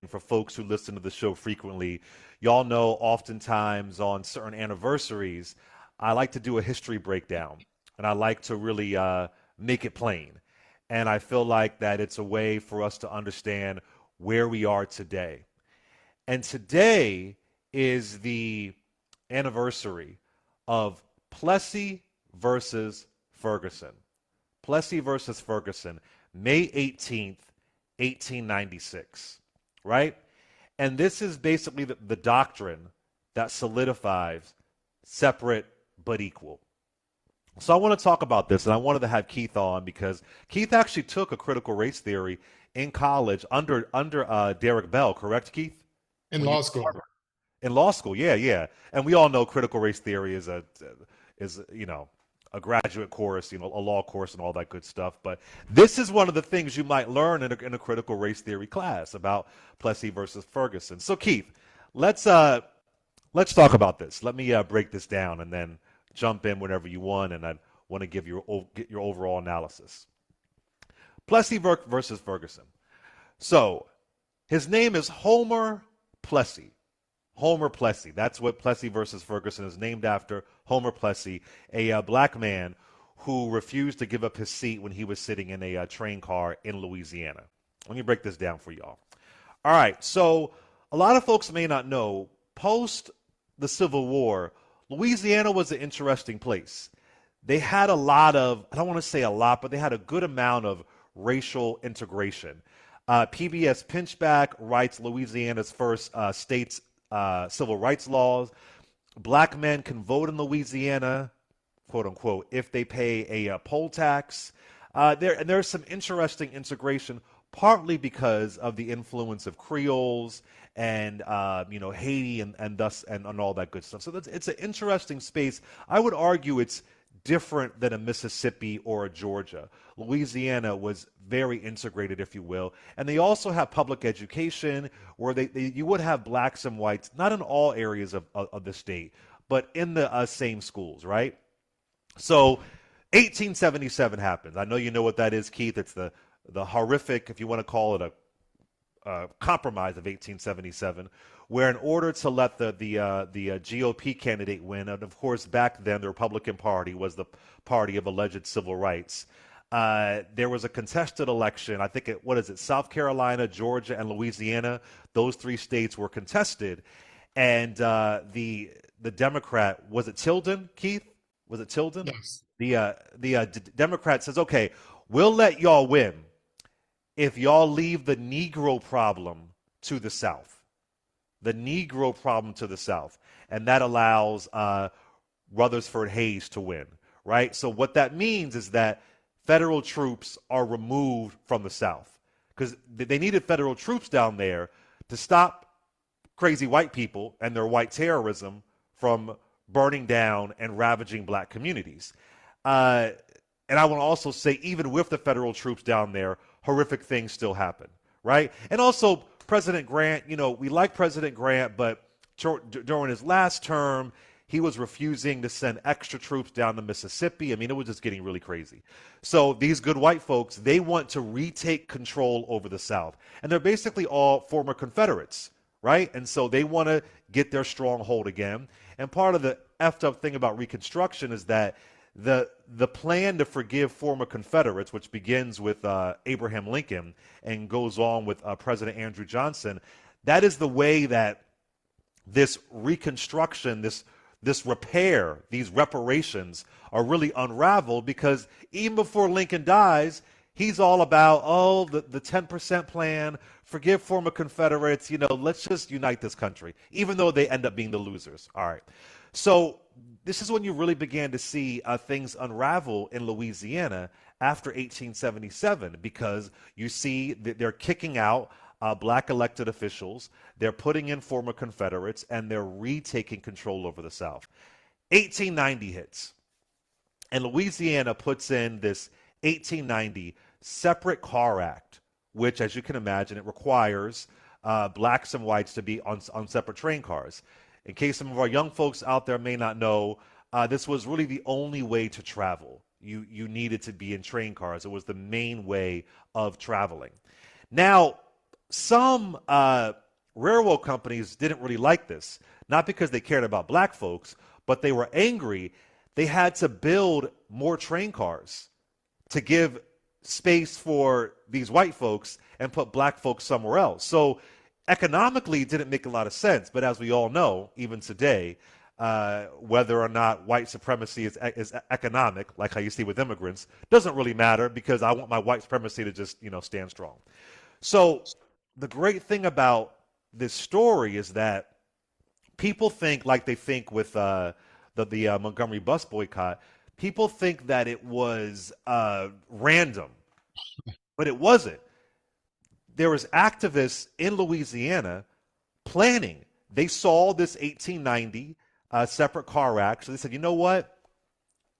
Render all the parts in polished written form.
for folks who listen to the show frequently, y'all know oftentimes on certain anniversaries, I like to do a history breakdown, and I like to really make it plain. And I feel like that it's a way for us to understand where we are today. And today is the anniversary of Plessy versus Ferguson. Plessy versus Ferguson, May 18th, 1896, right? And this is basically the doctrine that solidifies separate but equal. So I want to talk about this, and I wanted to have Keith on because Keith actually took a critical race theory in college under Derek Bell, correct, Keith? In When you law school. in law school, yeah, yeah, and we all know critical race theory is a graduate course, a law course, and all that good stuff. But this is one of the things you might learn in a critical race theory class about Plessy versus Ferguson. So Keith, let's uh let's talk about this. Let me break this down, and then jump in whenever you want. And I want to get your overall analysis. Plessy versus Ferguson. So his name is Homer Plessy. Homer Plessy. That's what Plessy versus Ferguson is named after. Homer Plessy, a black man who refused to give up his seat when he was sitting in a train car in Louisiana. Let me break this down for y'all. All right, so a lot of folks may not know, post the Civil War, Louisiana was an interesting place. They had a lot of, I don't want to say a lot, but they had a good amount of racial integration. PBS Pinchback writes Louisiana's first state's civil rights laws. Black men can vote in Louisiana, quote unquote, if they pay a poll tax. There's some interesting integration, partly because of the influence of Creoles and Haiti and all that good stuff. So it's an interesting space. I would argue it's different than a Mississippi or a Georgia. Louisiana was very integrated, if you will, and they also have public education where you would have blacks and whites, not in all areas of the state, but in the same schools, right? So 1877 happens. I know you know what that is, Keith. It's the horrific, if you want to call it a compromise of 1877, where in order to let the GOP candidate win, and of course back then the Republican Party was the party of alleged civil rights, there was a contested election. I think South Carolina, Georgia, and Louisiana. Those three states were contested, and the Democrat, was it Tilden, Keith? Was it Tilden? Yes. The Democrat says, okay, we'll let y'all win if y'all leave the Negro problem to the South. The Negro problem to the South. And that allows Rutherford Hayes to win, right? So what that means is that federal troops are removed from the South because they needed federal troops down there to stop crazy white people and their white terrorism from burning down and ravaging black communities. And I want to also say, even with the federal troops down there, horrific things still happen, right? And also, President Grant, we like President Grant, but during his last term, he was refusing to send extra troops down to Mississippi. I mean, it was just getting really crazy. So these good white folks, they want to retake control over the South. And they're basically all former Confederates, right? And so they want to get their stronghold again. And part of the effed up thing about Reconstruction is that the plan to forgive former Confederates, which begins with Abraham Lincoln and goes on with President Andrew Johnson, that is the way that this Reconstruction, this repair, these reparations are really unraveled, because even before Lincoln dies, he's all about, the 10% plan, forgive former Confederates, let's just unite this country, even though they end up being the losers. All right. So this is when you really began to see things unravel in Louisiana after 1877, because you see that they're kicking out black elected officials, they're putting in former Confederates, and they're retaking control over the South. 1890 hits, and Louisiana puts in this 1890 Separate Car Act, which, as you can imagine, it requires blacks and whites to be on separate train cars. In case some of our young folks out there may not know, this was really the only way to travel. You needed to be in train cars. It was the main way of traveling. Now, some railroad companies didn't really like this, not because they cared about black folks, but they were angry. They had to build more train cars to give space for these white folks and put black folks somewhere else. So economically, it didn't make a lot of sense. But as we all know, even today, whether or not white supremacy is economic, like how you see with immigrants, doesn't really matter because I want my white supremacy to just stand strong. So the great thing about this story is that people think like they think with the Montgomery bus boycott. People think that it was random, but it wasn't. There was activists in Louisiana planning. They saw this 1890 separate car act, so they said, you know what?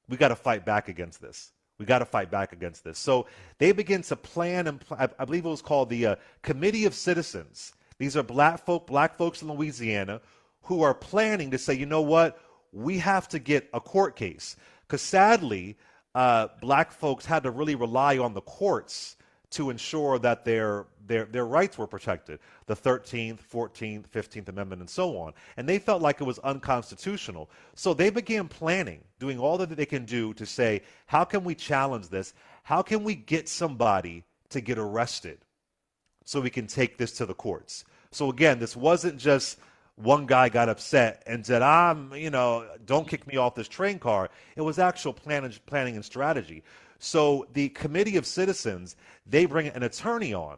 We got to fight back against this. We got to fight back against this. So they begin to plan, and I believe it was called the Committee of Citizens. These are black folks in Louisiana who are planning to say, you know what? We have to get a court case. Because sadly, black folks had to really rely on the courts to ensure that their rights were protected. The 13th, 14th, 15th Amendment, and so on. And they felt like it was unconstitutional. So they began planning, doing all that they can do to say, how can we challenge this? How can we get somebody to get arrested so we can take this to the courts? So again, this wasn't just one guy got upset and said, don't kick me off this train car. It was actual planning and strategy. So the Committee of Citizens, they bring an attorney on.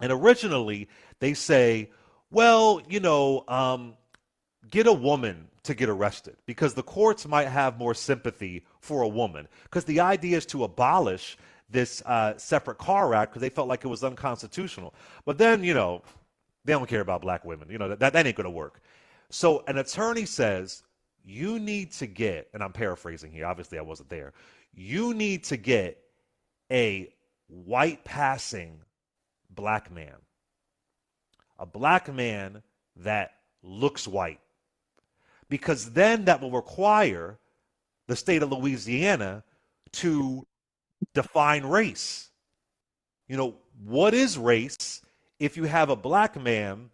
And originally they say, well, get a woman to get arrested because the courts might have more sympathy for a woman. Because the idea is to abolish this separate car act because they felt like it was unconstitutional. But then, they don't care about black women. That ain't going to work. So an attorney says, you need to get, and I'm paraphrasing here, obviously I wasn't there, you need to get a white passing black man. A black man that looks white. Because then that will require the state of Louisiana to define race. What is race if you have a black man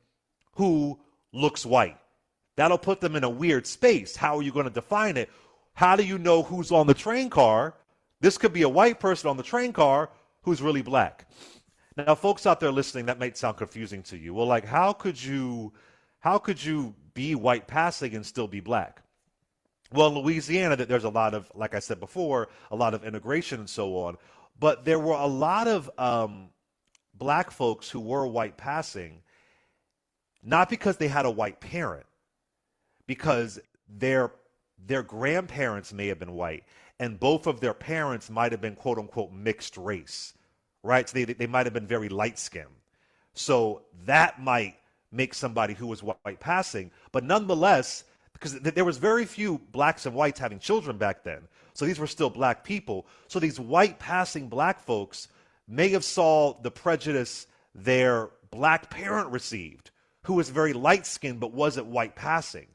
who looks white? That'll put them in a weird space. How are you going to define it? How do you know who's on the train car? This could be a white person on the train car who's really black. Now, folks out there listening, that might sound confusing to you. Well, like, how could you be white passing and still be black? Well, in Louisiana, there's a lot of, like I said before, a lot of integration and so on. But there were a lot of black folks who were white passing, not because they had a white parent, because their grandparents may have been white, and both of their parents might have been quote unquote mixed race, right? So they might have been very light skinned. So that might make somebody who was white passing, but nonetheless, because there was very few blacks and whites having children back then, so these were still black people. So these white passing black folks may have saw the prejudice their black parent received, who was very light skinned but wasn't white passing.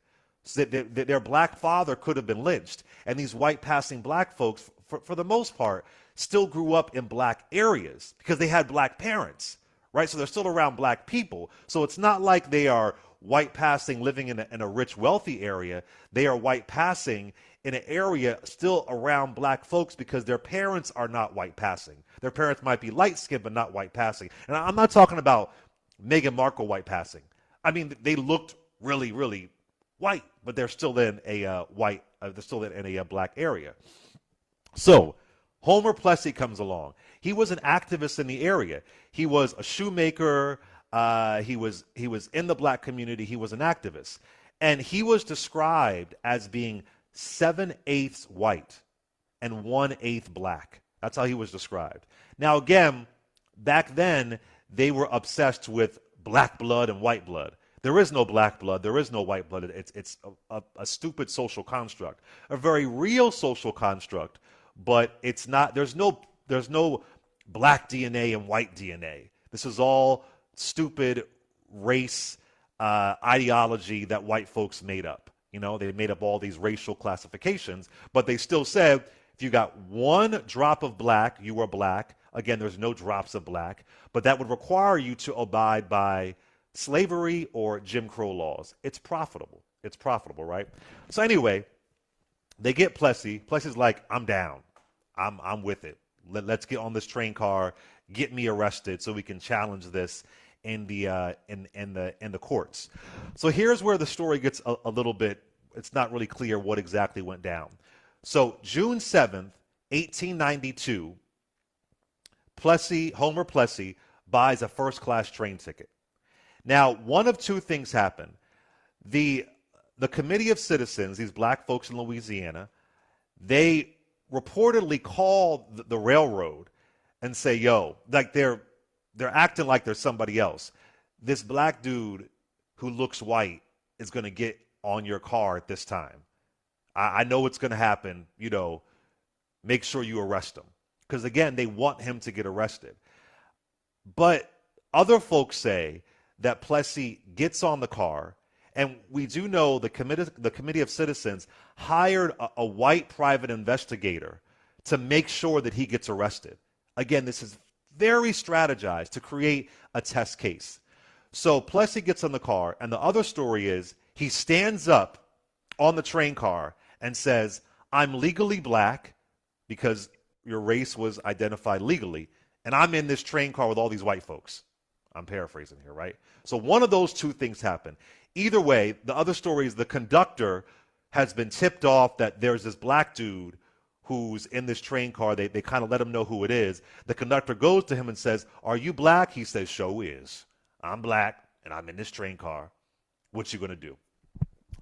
So that their black father could have been lynched. And these white passing black folks, for the most part, still grew up in black areas because they had black parents, right? So they're still around black people. So it's not like they are white passing living in a rich, wealthy area. They are white passing in an area still around black folks because their parents are not white passing. Their parents might be light skinned but not white passing. And I'm not talking about Meghan Markle white passing. I mean, they looked really, really white, but they're still in a they're still in a black area. So Homer Plessy comes along. He was an activist in the area. He was a shoemaker. He was in the black community. He was an activist, and he was described as being 7/8 white and 1/8 black. That's how he was described. Now, again, back then they were obsessed with black blood and white blood. There is no black blood. There is no white blood. It's a stupid social construct, a very real social construct, but it's not. There's no black DNA and white DNA. This is all stupid race ideology that white folks made up. They made up all these racial classifications, but they still said if you got one drop of black, you were black. Again, there's no drops of black, but that would require you to abide by slavery or Jim Crow laws. It's profitable. It's profitable, right? So anyway, they get Plessy. Plessy's like, I'm down. I'm with it. Let's get on this train car, get me arrested so we can challenge this in the courts. So here's where the story gets a little bit, it's not really clear what exactly went down. So June 7th, 1892, Homer Plessy buys a first-class train ticket. Now, one of two things happen. The Committee of Citizens, these black folks in Louisiana, they reportedly call the railroad and say, yo, like they're acting like they're somebody else. This black dude who looks white is going to get on your car at this time. I know it's going to happen. Make sure you arrest him. Because, again, they want him to get arrested. But other folks say that Plessy gets on the car, and we do know the Committee of Citizens hired a white private investigator to make sure that he gets arrested. Again, this is very strategized to create a test case. So Plessy gets on the car, and the other story is he stands up on the train car and says, I'm legally black because your race was identified legally, and I'm in this train car with all these white folks. I'm paraphrasing here, right? So one of those two things happen. Either way, the other story is the conductor has been tipped off that there's this black dude who's in this train car. They kind of let him know who it is. The conductor goes to him and says, are you black? He says, sure is. I'm black, and I'm in this train car. What you going to do?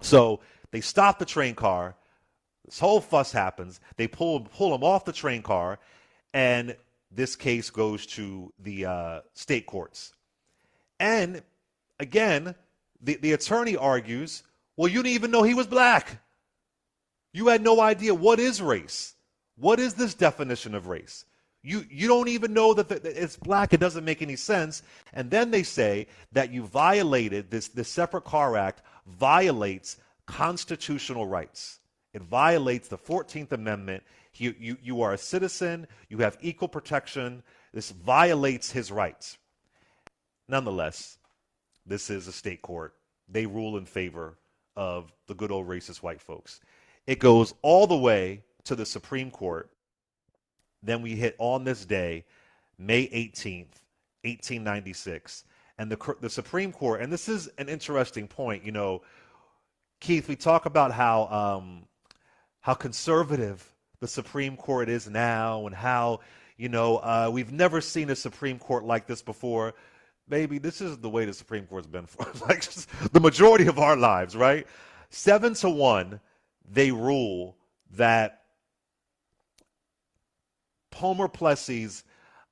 So they stop the train car. This whole fuss happens. They pull him off the train car, and this case goes to the state courts. And again, the attorney argues, well, you didn't even know he was black. You had no idea. What is race? What is this definition of race? You don't even know that it's black. It doesn't make any sense. And then they say that you violated this Separate Car Act violates constitutional rights. It violates the 14th Amendment. You are a citizen. You have equal protection. This violates his rights. Nonetheless, this is a state court. They rule in favor of the good old racist white folks. It goes all the way to the Supreme Court. Then we hit on this day, May 18th, 1896. And the Supreme Court, and this is an interesting point, Keith, we talk about how conservative the Supreme Court is now and how, we've never seen a Supreme Court like this before. Baby, this is the way the Supreme Court's been for like just the majority of our lives, right? 7-1, they rule that Homer Plessy's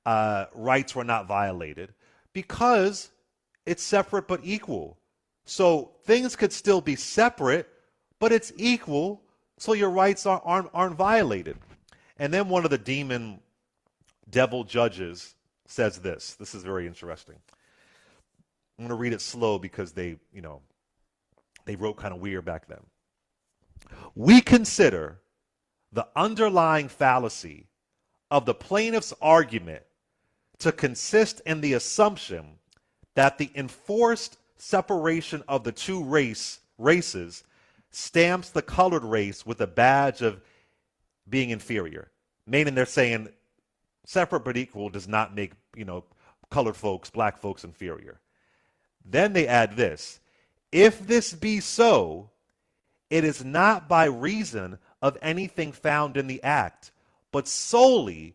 rights were not violated because it's separate but equal. So things could still be separate, but it's equal, so your rights aren't violated. And then one of the devil judges says this. This is very interesting. I'm going to read it slow because they wrote kind of weird back then. We consider the underlying fallacy of the plaintiff's argument to consist in the assumption that the enforced separation of the two races stamps the colored race with a badge of being inferior. Meaning they're saying separate but equal does not make, colored folks, black folks inferior. Then they add this. If this be so, it is not by reason of anything found in the act, but solely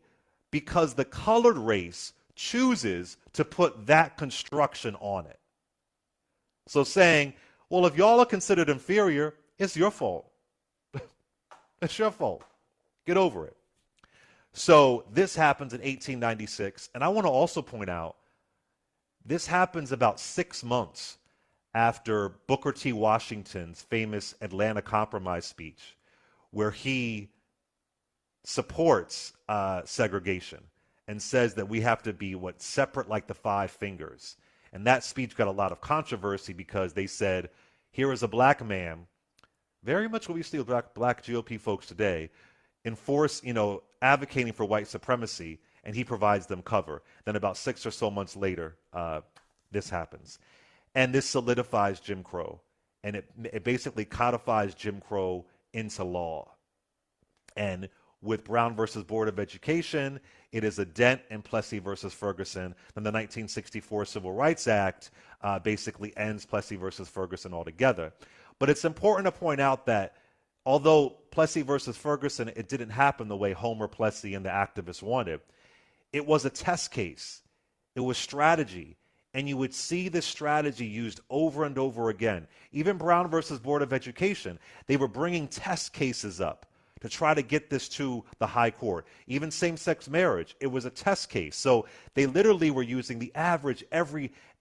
because the colored race chooses to put that construction on it. So saying, well, if y'all are considered inferior, it's your fault. It's your fault. Get over it. So this happens in 1896. And I want to also point out, this happens about 6 months after Booker T. Washington's famous Atlanta Compromise speech, where he supports segregation and says that we have to be separate like the five fingers. And that speech got a lot of controversy because they said, here is a black man, very much what we see with black GOP folks today, advocating for white supremacy, and he provides them cover. Then about 6 or so months later, this happens. And this solidifies Jim Crow. And it basically codifies Jim Crow into law. And with Brown versus Board of Education, it is a dent in Plessy versus Ferguson. Then the 1964 Civil Rights Act basically ends Plessy versus Ferguson altogether. But it's important to point out that although Plessy versus Ferguson, it didn't happen the way Homer Plessy and the activists wanted, it was a test case. It was strategy. And you would see this strategy used over and over again. Even Brown versus Board of Education, they were bringing test cases up to try to get this to the high court. Even same-sex marriage, it was a test case. So they literally were using the average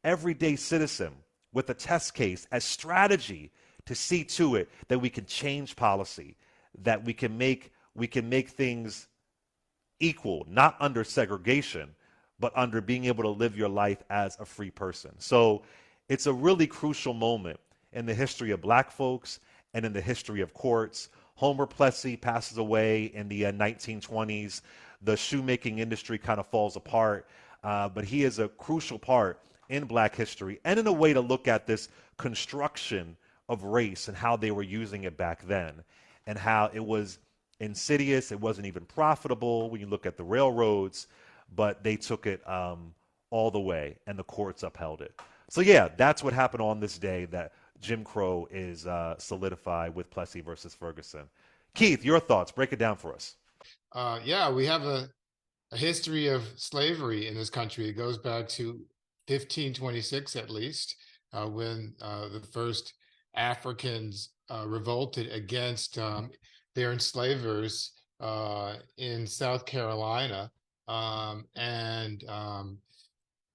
everyday citizen with a test case as strategy to see to it that we can change policy, that we can make things equal, not under segregation, but under being able to live your life as a free person. So it's a really crucial moment in the history of black folks and in the history of courts. Homer Plessy passes away in the 1920s. The shoemaking industry kind of falls apart, but he is a crucial part in black history and in a way to look at this construction of race and how they were using it back then and how it was insidious. It wasn't even profitable when you look at the railroads, but they took it all the way, and the courts upheld it. So yeah, that's what happened on this day that Jim Crow is solidified with Plessy versus Ferguson. Keith, your thoughts? Break it down for us. Yeah, we have a history of slavery in this country. It goes back to 1526 at least, when the first Africans revolted against their enslavers in South Carolina.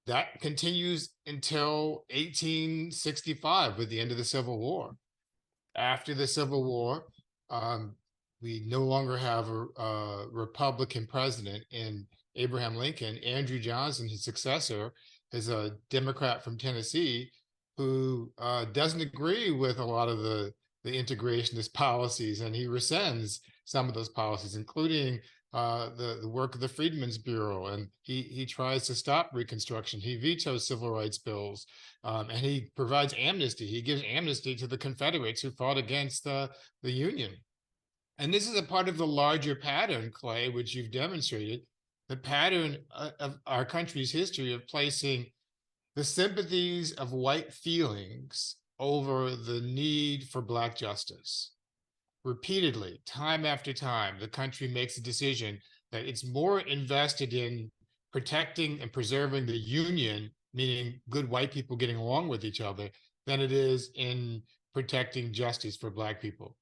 That continues until 1865 with the end of the Civil War. After the Civil War, we no longer have a Republican president in Abraham Lincoln. Andrew Johnson, his successor, is a Democrat from Tennessee who doesn't agree with a lot of the integrationist policies, and he rescinds some of those policies, including the work of the Freedmen's Bureau, and he tries to stop Reconstruction. He vetoes civil rights bills, and he provides amnesty. He gives amnesty to the Confederates who fought against the Union. And this is a part of the larger pattern, Clay, which you've demonstrated, the pattern of our country's history of placing the sympathies of white feelings over the need for Black justice. Repeatedly, time after time, the country makes a decision that it's more invested in protecting and preserving the Union, meaning good white people getting along with each other, than it is in protecting justice for Black people.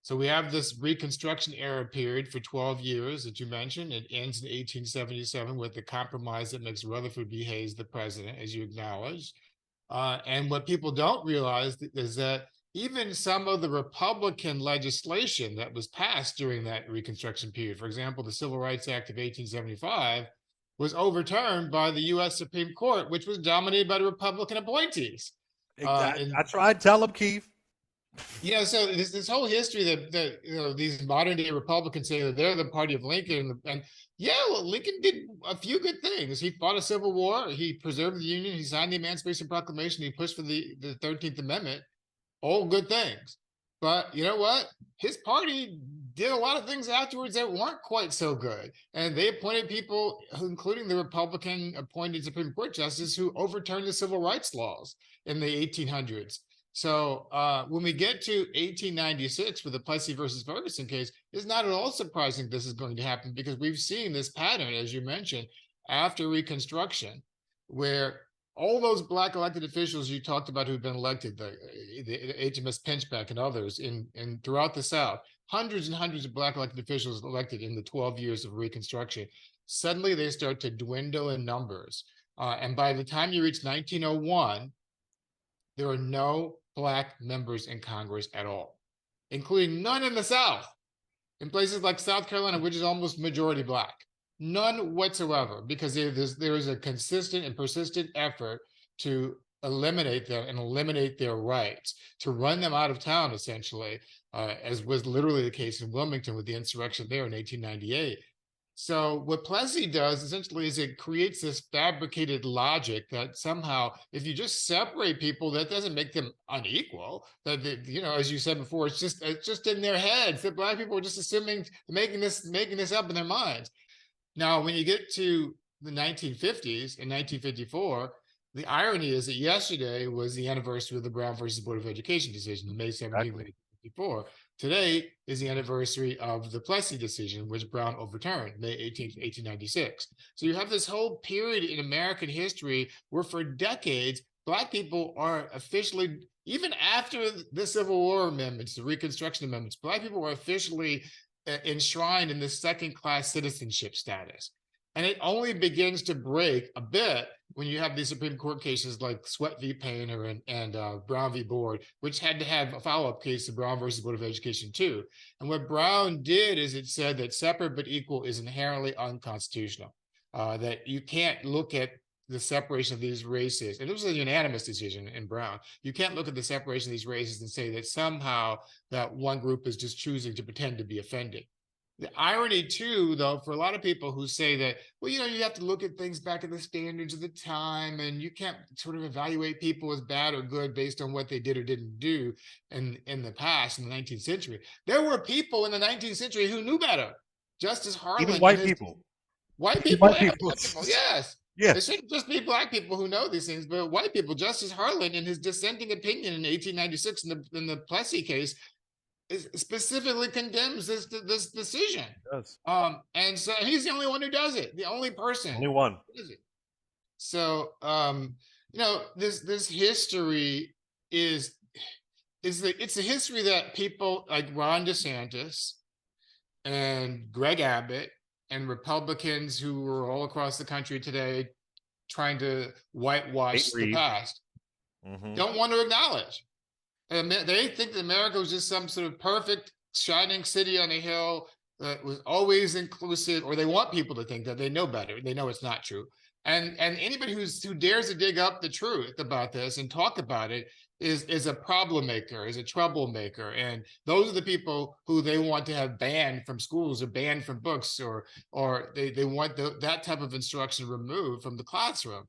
So we have this Reconstruction era period for 12 years that you mentioned. It ends in 1877 with the compromise that makes Rutherford B. Hayes the president, as you acknowledged. And what people don't realize is that even some of the Republican legislation that was passed during that Reconstruction period, for example, the Civil Rights Act of 1875, was overturned by the U.S. Supreme Court, which was dominated by the Republican appointees. I tried to tell him, Keith. Yeah, so this whole history that these modern day Republicans say that they're the party of Lincoln, and yeah, well, Lincoln did a few good things. He fought a civil war, he preserved the Union, he signed the Emancipation Proclamation, he pushed for the 13th Amendment, all good things. But you know what? His party did a lot of things afterwards that weren't quite so good, and they appointed people, including the Republican appointed Supreme Court justice, who overturned the civil rights laws in the 1800s. So when we get to 1896 with the Plessy versus Ferguson case, it's not at all surprising this is going to happen, because we've seen this pattern, as you mentioned, after Reconstruction, where all those Black elected officials you talked about who've been elected, the HMS Pinchback and others in throughout the South, hundreds and hundreds of Black elected officials elected in the 12 years of Reconstruction, suddenly they start to dwindle in numbers. And by the time you reach 1901, there are no Black members in Congress at all, including none in the South, in places like South Carolina, which is almost majority Black. None whatsoever, because there is a consistent and persistent effort to eliminate them and eliminate their rights, to run them out of town, essentially, as was literally the case in Wilmington with the insurrection there in 1898. So what Plessy does essentially is it creates this fabricated logic that somehow, if you just separate people, that doesn't make them unequal. That as you said before, it's just in their heads that black people are just assuming, making this up in their minds. Now, when you get to the 1950s, in 1954, the irony is that yesterday was the anniversary of the Brown versus Board of Education decision, May 17th, Exactly. 1954. Today is the anniversary of the Plessy decision, which Brown overturned, May 18th, 1896. So you have this whole period in American history where for decades, Black people are officially, even after the Civil War amendments, the Reconstruction amendments, Black people were officially enshrined in the second-class citizenship status. And it only begins to break a bit when you have these Supreme Court cases like Sweat v. Painter and Brown v. Board, which had to have a follow-up case to Brown versus Board of Education too. And what Brown did is it said that separate but equal is inherently unconstitutional, that you can't look at the separation of these races, and it was a unanimous decision in Brown. You can't look at the separation of these races and say that somehow that one group is just choosing to pretend to be offended. The irony too, though, for a lot of people who say that, well, you have to look at things back at the standards of the time, and you can't sort of evaluate people as bad or good based on what they did or didn't do in the past, in the 19th century. There were people in the 19th century who knew better. Justice Even Harlan and white his people. white Even people white and people. black people, yes. Yeah. It shouldn't just be black people who know these things, but white people. Justice Harlan, in his dissenting opinion in 1896 in the Plessy case, specifically condemns this decision. Yes. And so he's the only one who does it, the only person Only one. who does it. So this history it's a history that people like Ron DeSantis and Greg Abbott and Republicans who are all across the country today trying to whitewash the past don't want to acknowledge. And they think that America was just some sort of perfect, shining city on a hill that was always inclusive, or they want people to think that they know better. They know it's not true. And anybody who dares to dig up the truth about this and talk about it is a problem maker, is a troublemaker. And those are the people who they want to have banned from schools or banned from books, or they want that type of instruction removed from the classroom.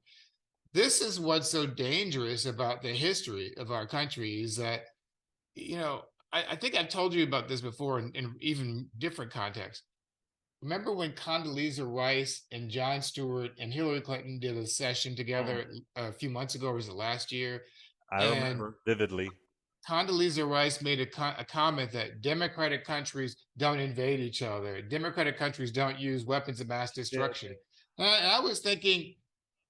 This is what's so dangerous about the history of our country is that, I think I've told you about this before in even different contexts. Remember when Condoleezza Rice and Jon Stewart and Hillary Clinton did a session together a few months ago, or was it last year? I remember vividly. Condoleezza Rice made a comment that democratic countries don't invade each other. Democratic countries don't use weapons of mass destruction. And I was thinking,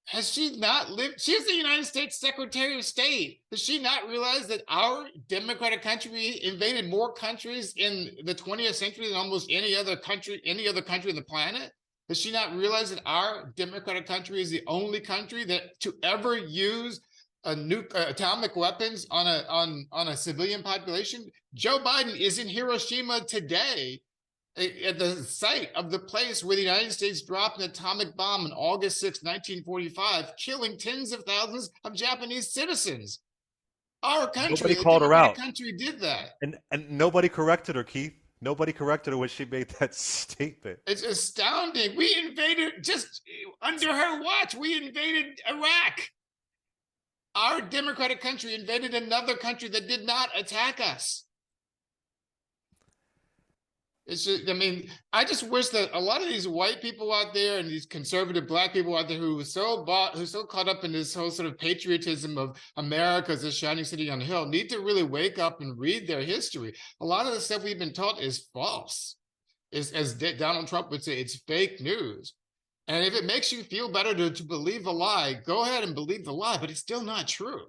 has she not lived? She's the United States Secretary of State. Does she not realize that our democratic country invaded more countries in the 20th century than almost any other country on the planet? Does she not realize that our democratic country is the only country that to ever use atomic weapons on a civilian population? Joe Biden is in Hiroshima today, at the site of the place where the United States dropped an atomic bomb on August 6, 1945, killing tens of thousands of Japanese citizens. Our country, Nobody the called her democratic out. country, did that. And nobody corrected her, Keith. Nobody corrected her when she made that statement. It's astounding. We invaded, just under her watch, we invaded Iraq. Our democratic country invaded another country that did not attack us. It's just, I just wish that a lot of these white people out there and these conservative black people out there who are so caught up in this whole sort of patriotism of America as a shining city on a hill need to really wake up and read their history. A lot of the stuff we've been taught is false. As Donald Trump would say, it's fake news. And if it makes you feel better to believe a lie, go ahead and believe the lie, but it's still not true.